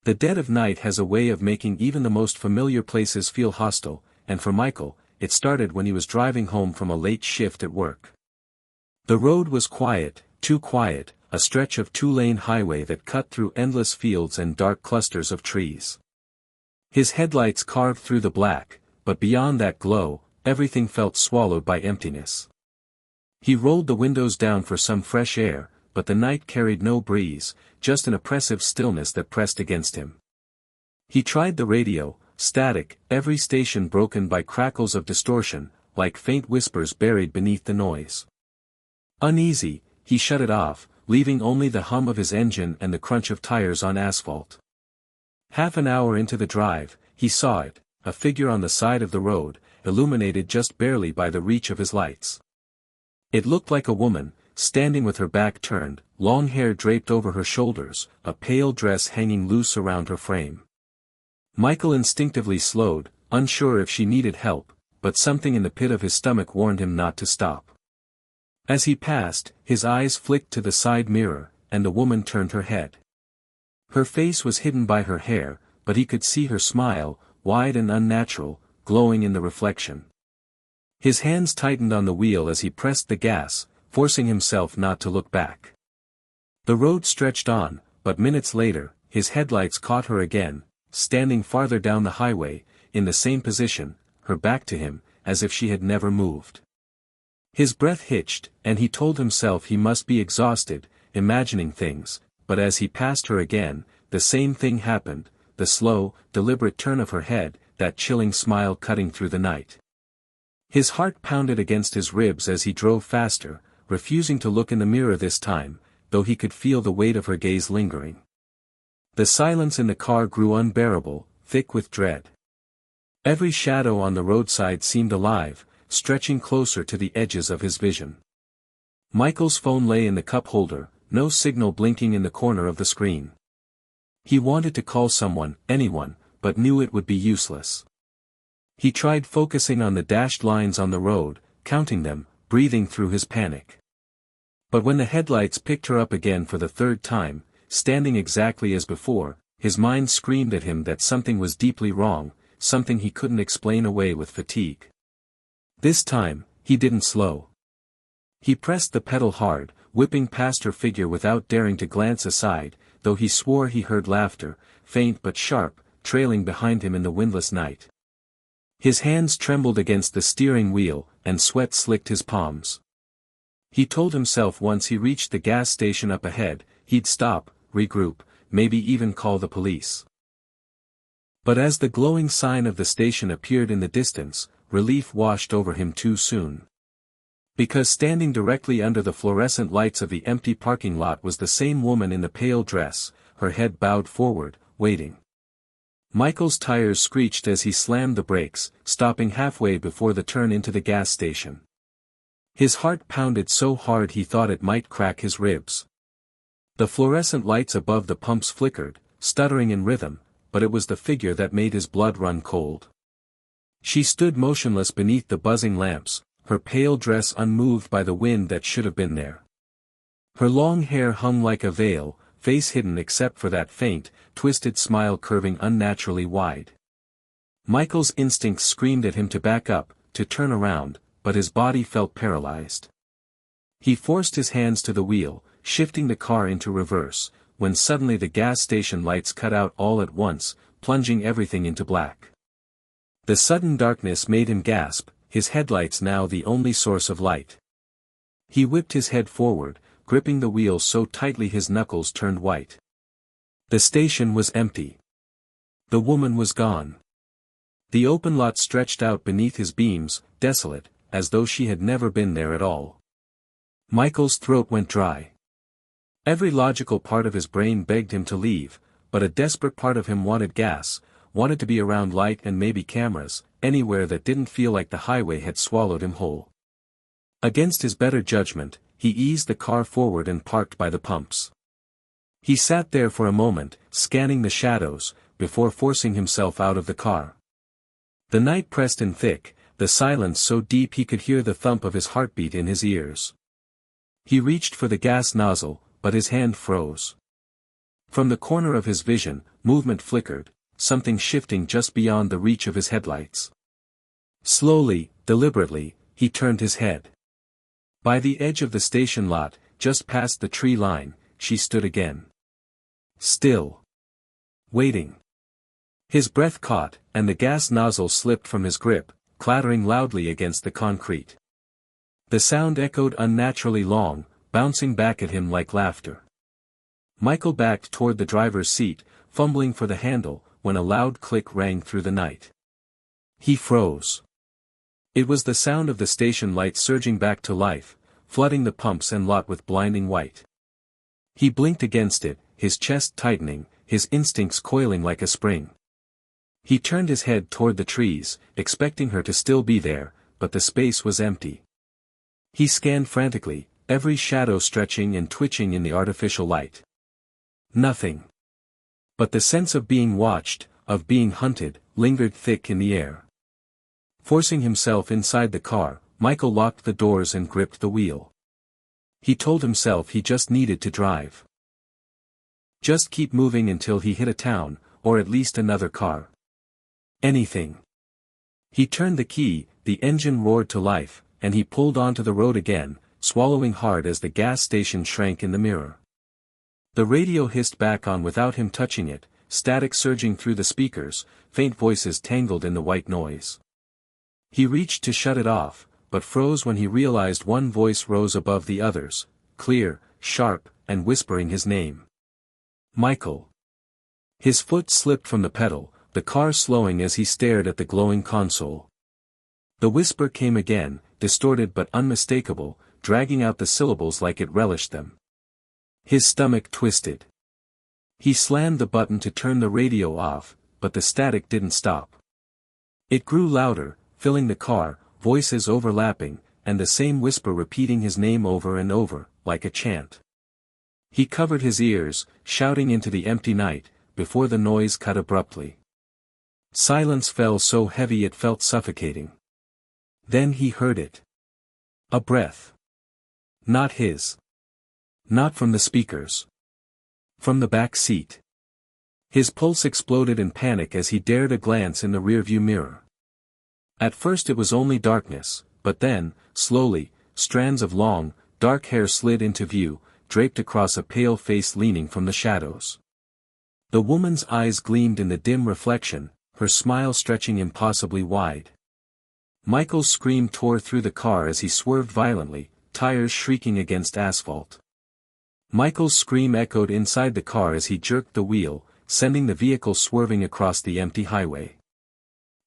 The dead of night has a way of making even the most familiar places feel hostile, and for Michael, it started when he was driving home from a late shift at work. The road was quiet, too quiet, a stretch of two-lane highway that cut through endless fields and dark clusters of trees. His headlights carved through the black, but beyond that glow, everything felt swallowed by emptiness. He rolled the windows down for some fresh air, but the night carried no breeze, just an oppressive stillness that pressed against him. He tried the radio, static, every station broken by crackles of distortion, like faint whispers buried beneath the noise. Uneasy, he shut it off, leaving only the hum of his engine and the crunch of tires on asphalt. Half an hour into the drive, he saw it, a figure on the side of the road, illuminated just barely by the reach of his lights. It looked like a woman, standing with her back turned, long hair draped over her shoulders, a pale dress hanging loose around her frame. Michael instinctively slowed, unsure if she needed help, but something in the pit of his stomach warned him not to stop. As he passed, his eyes flicked to the side mirror, and the woman turned her head. Her face was hidden by her hair, but he could see her smile, wide and unnatural, glowing in the reflection. His hands tightened on the wheel as he pressed the gas, forcing himself not to look back. The road stretched on, but minutes later, his headlights caught her again, standing farther down the highway, in the same position, her back to him, as if she had never moved. His breath hitched, and he told himself he must be exhausted, imagining things, but as he passed her again, the same thing happened, the slow, deliberate turn of her head, that chilling smile cutting through the night. His heart pounded against his ribs as he drove faster, refusing to look in the mirror this time, though he could feel the weight of her gaze lingering. The silence in the car grew unbearable, thick with dread. Every shadow on the roadside seemed alive, stretching closer to the edges of his vision. Michael's phone lay in the cup holder, no signal blinking in the corner of the screen. He wanted to call someone, anyone, but knew it would be useless. He tried focusing on the dashed lines on the road, counting them, breathing through his panic. But when the headlights picked her up again for the third time, standing exactly as before, his mind screamed at him that something was deeply wrong, something he couldn't explain away with fatigue. This time, he didn't slow. He pressed the pedal hard, whipping past her figure without daring to glance aside, though he swore he heard laughter, faint but sharp, trailing behind him in the windless night. His hands trembled against the steering wheel, and sweat slicked his palms. He told himself once he reached the gas station up ahead, he'd stop, regroup, maybe even call the police. But as the glowing sign of the station appeared in the distance, relief washed over him too soon. Because standing directly under the fluorescent lights of the empty parking lot was the same woman in the pale dress, her head bowed forward, waiting. Michael's tires screeched as he slammed the brakes, stopping halfway before the turn into the gas station. His heart pounded so hard he thought it might crack his ribs. The fluorescent lights above the pumps flickered, stuttering in rhythm, but it was the figure that made his blood run cold. She stood motionless beneath the buzzing lamps, her pale dress unmoved by the wind that should have been there. Her long hair hung like a veil, face hidden except for that faint, twisted smile curving unnaturally wide. Michael's instincts screamed at him to back up, to turn around, but his body felt paralyzed. He forced his hands to the wheel, shifting the car into reverse, when suddenly the gas station lights cut out all at once, plunging everything into black. The sudden darkness made him gasp, his headlights now the only source of light. He whipped his head forward, gripping the wheel so tightly his knuckles turned white. The station was empty. The woman was gone. The open lot stretched out beneath his beams, desolate, as though she had never been there at all. Michael's throat went dry. Every logical part of his brain begged him to leave, but a desperate part of him wanted gas, wanted to be around light and maybe cameras, anywhere that didn't feel like the highway had swallowed him whole. Against his better judgment, he eased the car forward and parked by the pumps. He sat there for a moment, scanning the shadows, before forcing himself out of the car. The night pressed in thick, the silence so deep he could hear the thump of his heartbeat in his ears. He reached for the gas nozzle, but his hand froze. From the corner of his vision, movement flickered, something shifting just beyond the reach of his headlights. Slowly, deliberately, he turned his head. By the edge of the station lot, just past the tree line, she stood again. Still. Waiting. His breath caught, and the gas nozzle slipped from his grip, clattering loudly against the concrete. The sound echoed unnaturally long, bouncing back at him like laughter. Michael backed toward the driver's seat, fumbling for the handle, when a loud click rang through the night. He froze. It was the sound of the station lights surging back to life, flooding the pumps and lot with blinding white. He blinked against it, his chest tightening, his instincts coiling like a spring. He turned his head toward the trees, expecting her to still be there, but the space was empty. He scanned frantically, every shadow stretching and twitching in the artificial light. Nothing. But the sense of being watched, of being hunted, lingered thick in the air. Forcing himself inside the car, Michael locked the doors and gripped the wheel. He told himself he just needed to drive. Just keep moving until he hit a town, or at least another car. Anything. He turned the key, the engine roared to life, and he pulled onto the road again, swallowing hard as the gas station shrank in the mirror. The radio hissed back on without him touching it, static surging through the speakers, faint voices tangled in the white noise. He reached to shut it off, but froze when he realized one voice rose above the others, clear, sharp, and whispering his name. Michael. His foot slipped from the pedal, the car slowing as he stared at the glowing console. The whisper came again, distorted but unmistakable, dragging out the syllables like it relished them. His stomach twisted. He slammed the button to turn the radio off, but the static didn't stop. It grew louder, filling the car, voices overlapping, and the same whisper repeating his name over and over, like a chant. He covered his ears, shouting into the empty night, before the noise cut abruptly. Silence fell so heavy it felt suffocating. Then he heard it. A breath. Not his. Not from the speakers. From the back seat. His pulse exploded in panic as he dared a glance in the rearview mirror. At first it was only darkness, but then, slowly, strands of long, dark hair slid into view, draped across a pale face leaning from the shadows. The woman's eyes gleamed in the dim reflection, her smile stretching impossibly wide. Michael's scream tore through the car as he swerved violently, tires shrieking against asphalt. Michael's scream echoed inside the car as he jerked the wheel, sending the vehicle swerving across the empty highway.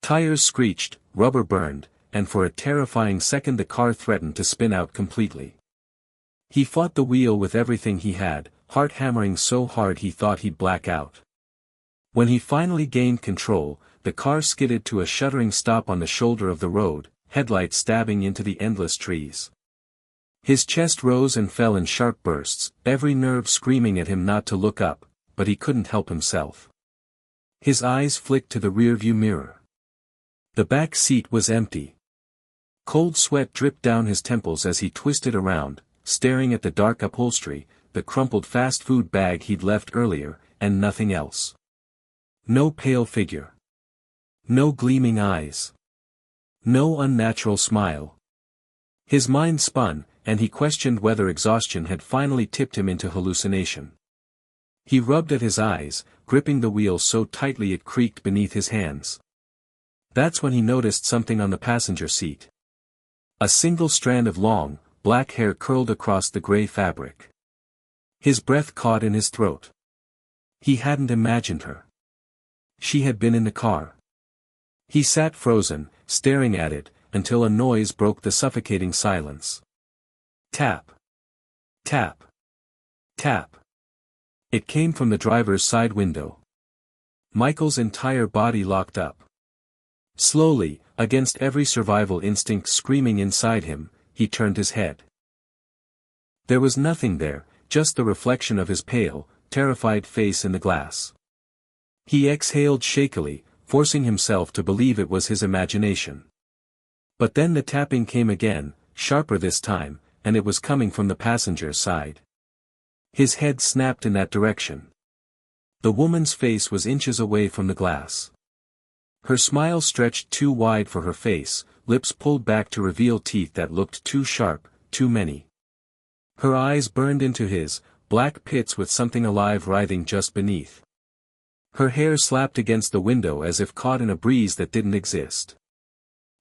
Tires screeched, rubber burned, and for a terrifying second the car threatened to spin out completely. He fought the wheel with everything he had, heart hammering so hard he thought he'd black out. When he finally gained control, the car skidded to a shuddering stop on the shoulder of the road, headlights stabbing into the endless trees. His chest rose and fell in sharp bursts, every nerve screaming at him not to look up, but he couldn't help himself. His eyes flicked to the rearview mirror. The back seat was empty. Cold sweat dripped down his temples as he twisted around, staring at the dark upholstery, the crumpled fast food bag he'd left earlier, and nothing else. No pale figure. No gleaming eyes. No unnatural smile. His mind spun, and he questioned whether exhaustion had finally tipped him into hallucination. He rubbed at his eyes, gripping the wheel so tightly it creaked beneath his hands. That's when he noticed something on the passenger seat. A single strand of long, black hair curled across the gray fabric. His breath caught in his throat. He hadn't imagined her. She had been in the car. He sat frozen, staring at it, until a noise broke the suffocating silence. Tap. Tap. Tap. It came from the driver's side window. Michael's entire body locked up. Slowly, against every survival instinct screaming inside him, he turned his head. There was nothing there, just the reflection of his pale, terrified face in the glass. He exhaled shakily, forcing himself to believe it was his imagination. But then the tapping came again, sharper this time, and it was coming from the passenger's side. His head snapped in that direction. The woman's face was inches away from the glass. Her smile stretched too wide for her face, lips pulled back to reveal teeth that looked too sharp, too many. Her eyes burned into his, black pits with something alive writhing just beneath. Her hair slapped against the window as if caught in a breeze that didn't exist.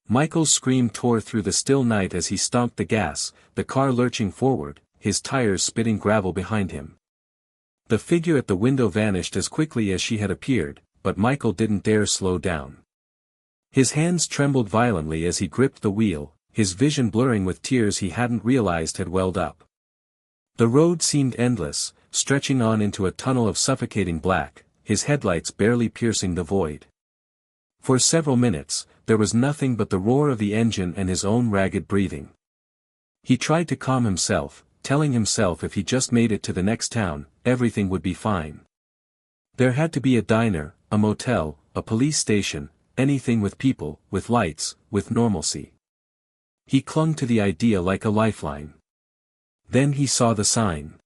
Michael's scream tore through the still night as he stomped the gas, the car lurching forward, his tires spitting gravel behind him. The figure at the window vanished as quickly as she had appeared, but Michael didn't dare slow down. His hands trembled violently as he gripped the wheel, his vision blurring with tears he hadn't realized had welled up. The road seemed endless, stretching on into a tunnel of suffocating black, his headlights barely piercing the void. For several minutes, there was nothing but the roar of the engine and his own ragged breathing. He tried to calm himself, telling himself if he just made it to the next town, everything would be fine. There had to be a diner, a motel, a police station, anything with people, with lights, with normalcy. He clung to the idea like a lifeline. Then he saw the sign.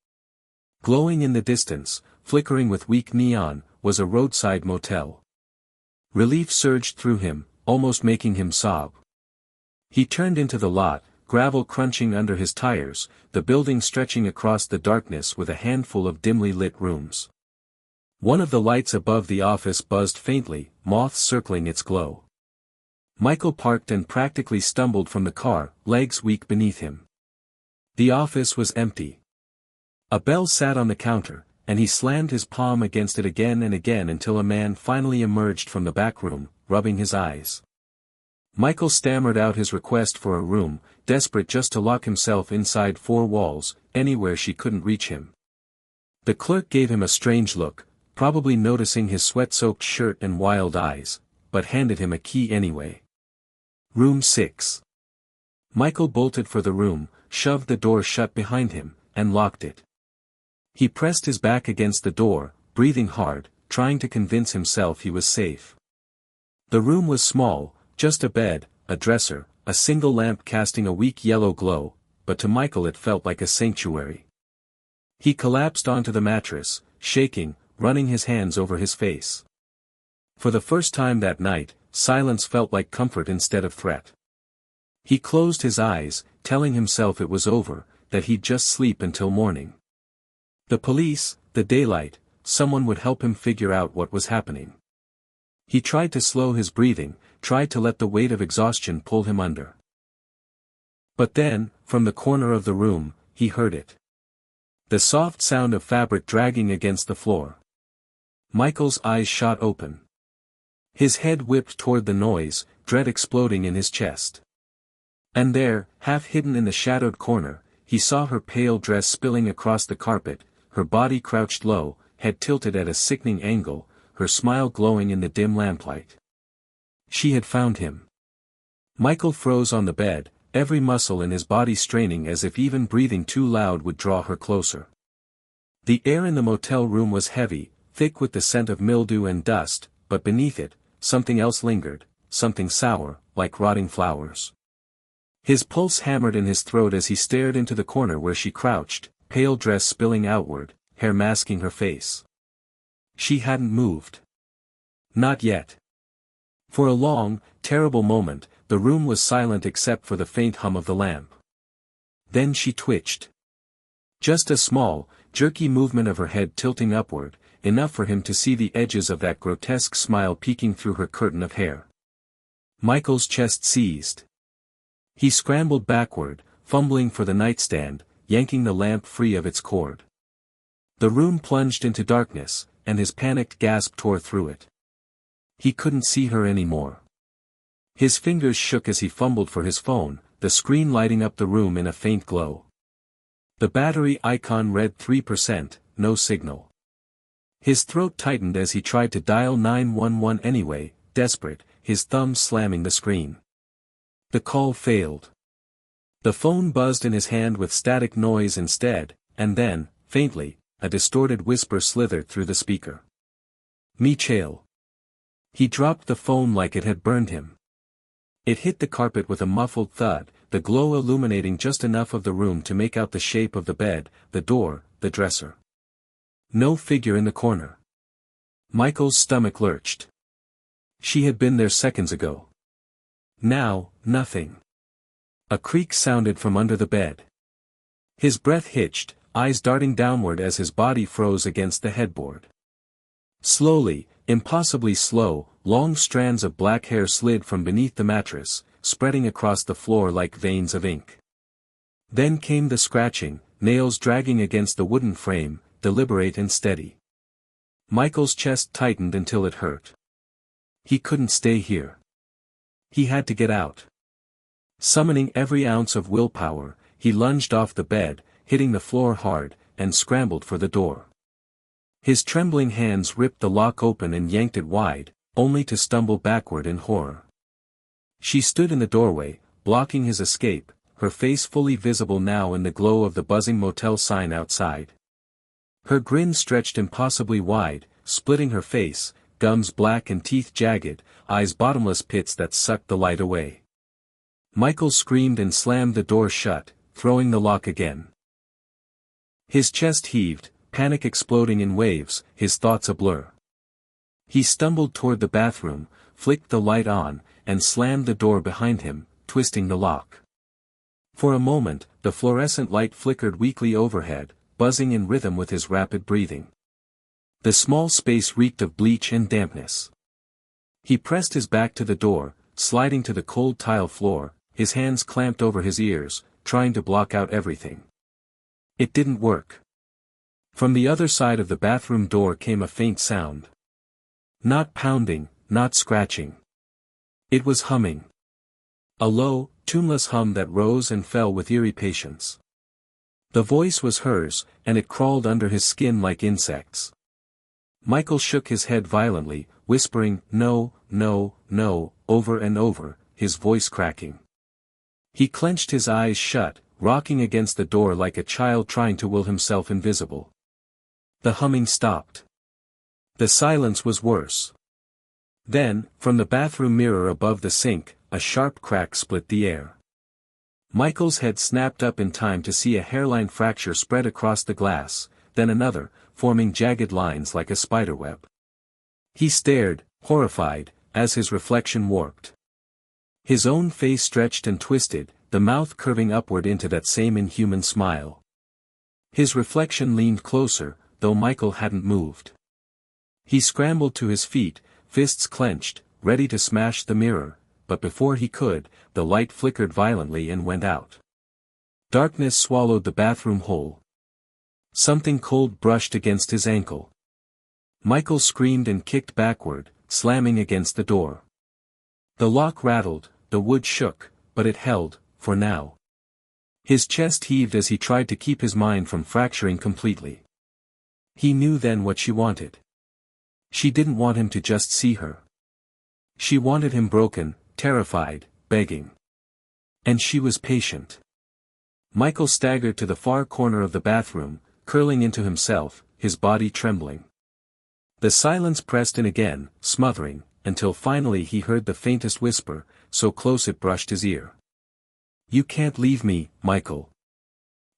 Glowing in the distance, flickering with weak neon, was a roadside motel. Relief surged through him, almost making him sob. He turned into the lot, gravel crunching under his tires, the building stretching across the darkness with a handful of dimly lit rooms. One of the lights above the office buzzed faintly, moths circling its glow. Michael parked and practically stumbled from the car, legs weak beneath him. The office was empty. A bell sat on the counter, and he slammed his palm against it again and again until a man finally emerged from the back room, rubbing his eyes. Michael stammered out his request for a room, desperate just to lock himself inside four walls, anywhere she couldn't reach him. The clerk gave him a strange look, probably noticing his sweat-soaked shirt and wild eyes, but handed him a key anyway. Room 6. Michael bolted for the room, shoved the door shut behind him, and locked it. He pressed his back against the door, breathing hard, trying to convince himself he was safe. The room was small, just a bed, a dresser, a single lamp casting a weak yellow glow, but to Michael it felt like a sanctuary. He collapsed onto the mattress, shaking, running his hands over his face. For the first time that night, silence felt like comfort instead of threat. He closed his eyes, telling himself it was over, that he'd just sleep until morning. The police, the daylight, someone would help him figure out what was happening. He tried to slow his breathing, tried to let the weight of exhaustion pull him under. But then, from the corner of the room, he heard it. The soft sound of fabric dragging against the floor. Michael's eyes shot open. His head whipped toward the noise, dread exploding in his chest. And there, half hidden in the shadowed corner, he saw her pale dress spilling across the carpet, her body crouched low, head tilted at a sickening angle, her smile glowing in the dim lamplight. She had found him. Michael froze on the bed, every muscle in his body straining as if even breathing too loud would draw her closer. The air in the motel room was heavy, thick with the scent of mildew and dust, but beneath it, something else lingered, something sour, like rotting flowers. His pulse hammered in his throat as he stared into the corner where she crouched, pale dress spilling outward, hair masking her face. She hadn't moved. Not yet. For a long, terrible moment, the room was silent except for the faint hum of the lamp. Then she twitched. Just a small, jerky movement of her head tilting upward, enough for him to see the edges of that grotesque smile peeking through her curtain of hair. Michael's chest seized. He scrambled backward, fumbling for the nightstand, yanking the lamp free of its cord. The room plunged into darkness, and his panicked gasp tore through it. He couldn't see her anymore. His fingers shook as he fumbled for his phone, the screen lighting up the room in a faint glow. The battery icon read 3%, no signal. His throat tightened as he tried to dial 911 anyway, desperate, his thumb slamming the screen. The call failed. The phone buzzed in his hand with static noise instead, and then, faintly, a distorted whisper slithered through the speaker. Michael. He dropped the phone like it had burned him. It hit the carpet with a muffled thud, the glow illuminating just enough of the room to make out the shape of the bed, the door, the dresser. No figure in the corner. Michael's stomach lurched. She had been there seconds ago. Now, nothing. A creak sounded from under the bed. His breath hitched, eyes darting downward as his body froze against the headboard. Slowly, impossibly slow, long strands of black hair slid from beneath the mattress, spreading across the floor like veins of ink. Then came the scratching, nails dragging against the wooden frame, deliberate and steady. Michael's chest tightened until it hurt. He couldn't stay here. He had to get out. Summoning every ounce of willpower, he lunged off the bed, hitting the floor hard, and scrambled for the door. His trembling hands ripped the lock open and yanked it wide, only to stumble backward in horror. She stood in the doorway, blocking his escape, her face fully visible now in the glow of the buzzing motel sign outside. Her grin stretched impossibly wide, splitting her face, gums black and teeth jagged, eyes bottomless pits that sucked the light away. Michael screamed and slammed the door shut, throwing the lock again. His chest heaved, panic exploding in waves, his thoughts a blur. He stumbled toward the bathroom, flicked the light on, and slammed the door behind him, twisting the lock. For a moment, the fluorescent light flickered weakly overhead, buzzing in rhythm with his rapid breathing. The small space reeked of bleach and dampness. He pressed his back to the door, sliding to the cold tile floor, his hands clamped over his ears, trying to block out everything. It didn't work. From the other side of the bathroom door came a faint sound. Not pounding, not scratching. It was humming. A low, tuneless hum that rose and fell with eerie patience. The voice was hers, and it crawled under his skin like insects. Michael shook his head violently, whispering, "No, no, no," over and over, his voice cracking. He clenched his eyes shut, rocking against the door like a child trying to will himself invisible. The humming stopped. The silence was worse. Then, from the bathroom mirror above the sink, a sharp crack split the air. Michael's head snapped up in time to see a hairline fracture spread across the glass, then another, forming jagged lines like a spiderweb. He stared, horrified, as his reflection warped. His own face stretched and twisted, the mouth curving upward into that same inhuman smile. His reflection leaned closer, though Michael hadn't moved. He scrambled to his feet, fists clenched, ready to smash the mirror, but before he could, the light flickered violently and went out. Darkness swallowed the bathroom whole. Something cold brushed against his ankle. Michael screamed and kicked backward, slamming against the door. The lock rattled, the wood shook, but it held, for now. His chest heaved as he tried to keep his mind from fracturing completely. He knew then what she wanted. She didn't want him to just see her. She wanted him broken, terrified, begging. And she was patient. Michael staggered to the far corner of the bathroom, curling into himself, his body trembling. The silence pressed in again, smothering, until finally he heard the faintest whisper, so close it brushed his ear. "You can't leave me, Michael."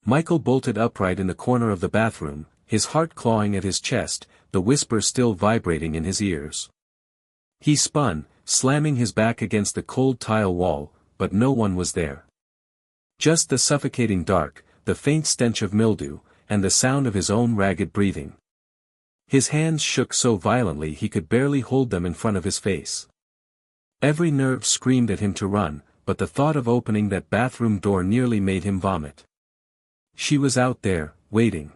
Michael bolted upright in the corner of the bathroom, his heart clawing at his chest, the whisper still vibrating in his ears. He spun, slamming his back against the cold tile wall, but no one was there. Just the suffocating dark, the faint stench of mildew, and the sound of his own ragged breathing. His hands shook so violently he could barely hold them in front of his face. Every nerve screamed at him to run, but the thought of opening that bathroom door nearly made him vomit. She was out there, waiting.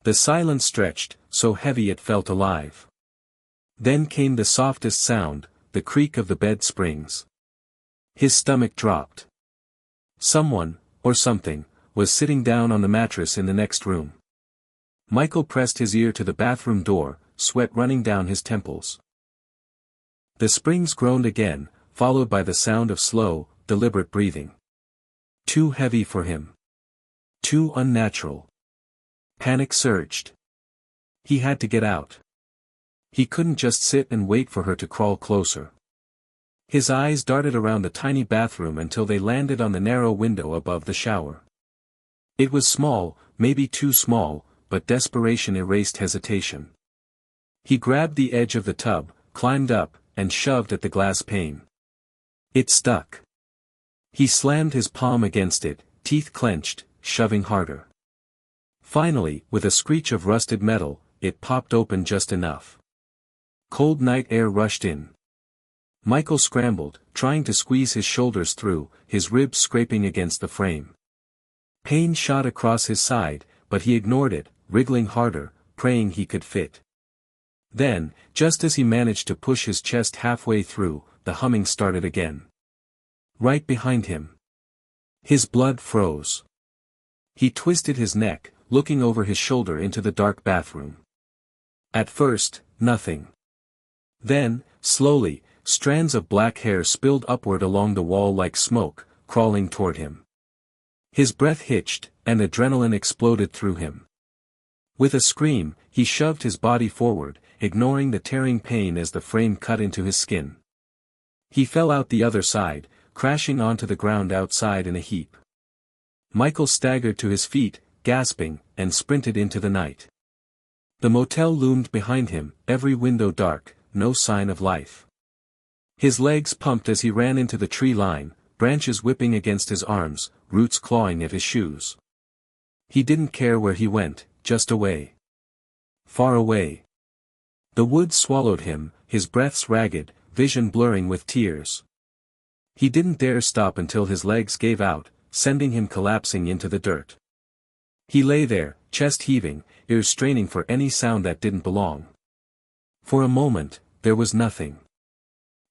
The silence stretched, so heavy it felt alive. Then came the softest sound, the creak of the bed springs. His stomach dropped. Someone, or something, was sitting down on the mattress in the next room. Michael pressed his ear to the bathroom door, sweat running down his temples. The springs groaned again, followed by the sound of slow, deliberate breathing. Too heavy for him. Too unnatural. Panic surged. He had to get out. He couldn't just sit and wait for her to crawl closer. His eyes darted around the tiny bathroom until they landed on the narrow window above the shower. It was small, maybe too small, but desperation erased hesitation. He grabbed the edge of the tub, climbed up, and shoved at the glass pane. It stuck. He slammed his palm against it, teeth clenched, shoving harder. Finally, with a screech of rusted metal, it popped open just enough. Cold night air rushed in. Michael scrambled, trying to squeeze his shoulders through, his ribs scraping against the frame. Pain shot across his side, but he ignored it, wriggling harder, praying he could fit. Then, just as he managed to push his chest halfway through, the humming started again. Right behind him. His blood froze. He twisted his neck, looking over his shoulder into the dark bathroom. At first, nothing. Then, slowly, strands of black hair spilled upward along the wall like smoke, crawling toward him. His breath hitched, and adrenaline exploded through him. With a scream, he shoved his body forward, ignoring the tearing pain as the frame cut into his skin. He fell out the other side, crashing onto the ground outside in a heap. Michael staggered to his feet, gasping, and sprinted into the night. The motel loomed behind him, every window dark, no sign of life. His legs pumped as he ran into the tree line, branches whipping against his arms, roots clawing at his shoes. He didn't care where he went, just away. Far away. The woods swallowed him, his breaths ragged, vision blurring with tears. He didn't dare stop until his legs gave out, sending him collapsing into the dirt. He lay there, chest heaving, ears straining for any sound that didn't belong. For a moment, there was nothing.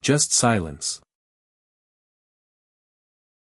Just silence.